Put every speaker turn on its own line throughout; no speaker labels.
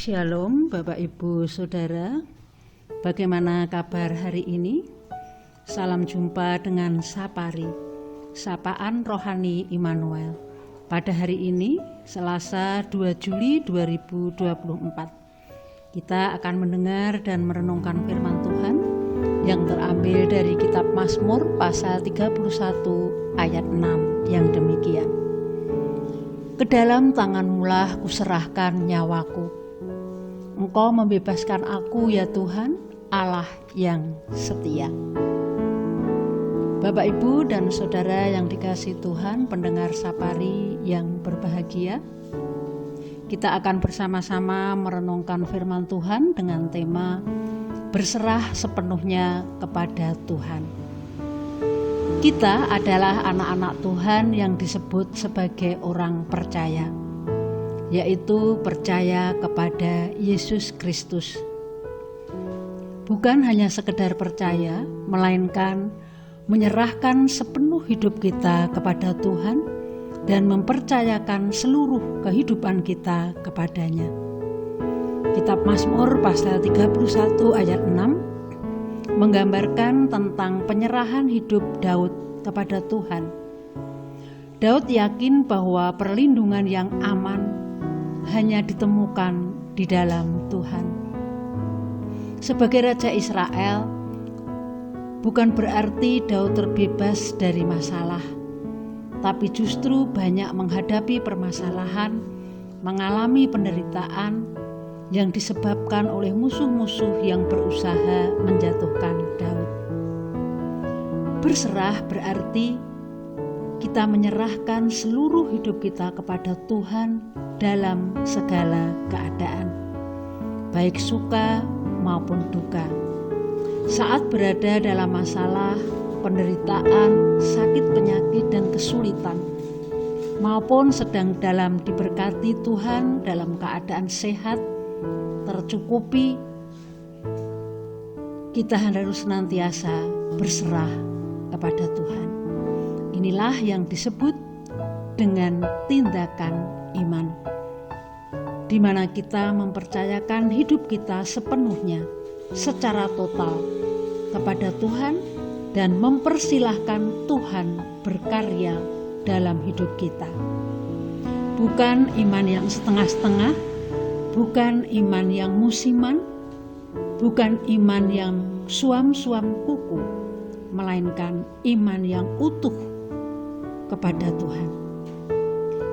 Shalom Bapak Ibu Saudara, bagaimana kabar hari ini? Salam jumpa dengan Sapari, Sapaan Rohani Immanuel. Pada hari ini, Selasa 2 Juli 2024, kita akan mendengar dan merenungkan firman Tuhan yang terambil dari kitab Mazmur pasal 31 ayat 6 yang demikian. Ke dalam tangan-Mu-lah kuserahkan nyawaku. Engkau membebaskan aku ya Tuhan, Allah yang setia. Bapak, Ibu, dan Saudara yang dikasihi Tuhan, pendengar Sapari yang berbahagia, kita akan bersama-sama merenungkan firman Tuhan dengan tema berserah sepenuhnya kepada Tuhan. Kita adalah anak-anak Tuhan yang disebut sebagai orang percaya, yaitu percaya kepada Yesus Kristus. Bukan hanya sekedar percaya, melainkan menyerahkan sepenuh hidup kita kepada Tuhan dan mempercayakan seluruh kehidupan kita kepadanya. Kitab Mazmur pasal 31 ayat 6 menggambarkan tentang penyerahan hidup Daud kepada Tuhan. Daud yakin bahwa perlindungan yang aman hanya ditemukan di dalam Tuhan. Sebagai Raja Israel, bukan berarti Daud terbebas dari masalah, tapi justru banyak menghadapi permasalahan, mengalami penderitaan yang disebabkan oleh musuh-musuh yang berusaha menjatuhkan Daud. Berserah berarti kita menyerahkan seluruh hidup kita kepada Tuhan dalam segala keadaan, baik suka maupun duka. Saat berada dalam masalah, penderitaan, sakit penyakit dan kesulitan, maupun sedang dalam diberkati Tuhan dalam keadaan sehat, tercukupi, kita harus senantiasa berserah kepada Tuhan. Inilah yang disebut dengan tindakan iman, di mana kita mempercayakan hidup kita sepenuhnya, secara total kepada Tuhan dan mempersilahkan Tuhan berkarya dalam hidup kita. Bukan iman yang setengah-setengah, bukan iman yang musiman, bukan iman yang suam-suam kuku, melainkan iman yang utuh kepada Tuhan.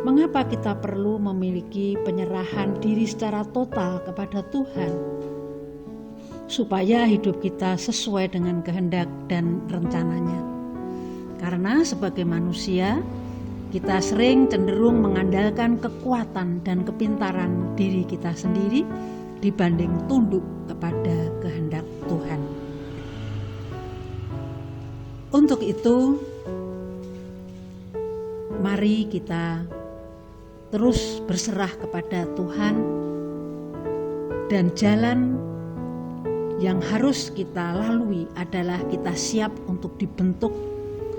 Mengapa kita perlu memiliki penyerahan diri secara total kepada Tuhan? Supaya hidup kita sesuai dengan kehendak dan rencananya. Karena sebagai manusia, kita sering cenderung mengandalkan kekuatan dan kepintaran diri kita sendiri dibanding tunduk kepada kehendak Tuhan. Untuk itu, mari kita terus berserah kepada Tuhan, dan jalan yang harus kita lalui adalah kita siap untuk dibentuk,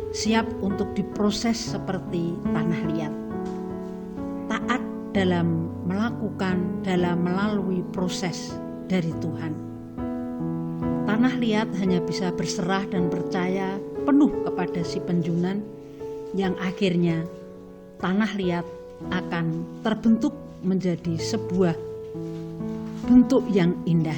siap untuk diproses seperti tanah liat. Taat dalam melakukan, dalam melalui proses dari Tuhan. Tanah liat hanya bisa berserah dan percaya penuh kepada si penjunan, yang akhirnya tanah liat akan terbentuk menjadi sebuah bentuk yang indah.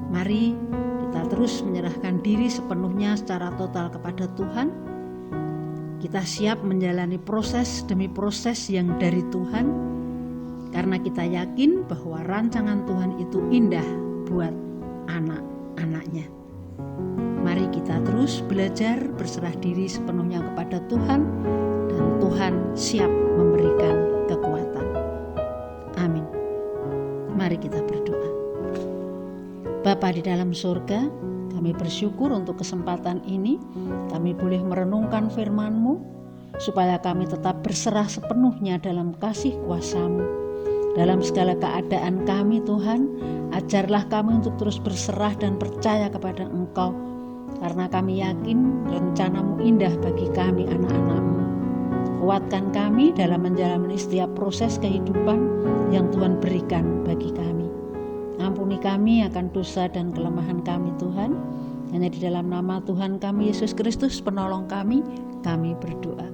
Mari kita terus menyerahkan diri sepenuhnya secara total kepada Tuhan. Kita siap menjalani proses demi proses yang dari Tuhan, karena kita yakin bahwa rancangan Tuhan itu indah buat anak-anaknya. Mari kita terus belajar berserah diri sepenuhnya kepada Tuhan, dan Tuhan siap memberikan kekuatan. Amin. Mari kita berdoa. Bapa di dalam surga, kami bersyukur untuk kesempatan ini. Kami boleh merenungkan firman-Mu, supaya kami tetap berserah sepenuhnya dalam kasih kuasa-Mu. Dalam segala keadaan kami Tuhan, ajarlah kami untuk terus berserah dan percaya kepada Engkau, karena kami yakin rencana-Mu indah bagi kami anak-anak-Mu. Kuatkan kami dalam menjalani setiap proses kehidupan yang Tuhan berikan bagi kami. Ampuni kami akan dosa dan kelemahan kami Tuhan. Hanya di dalam nama Tuhan kami Yesus Kristus penolong kami berdoa.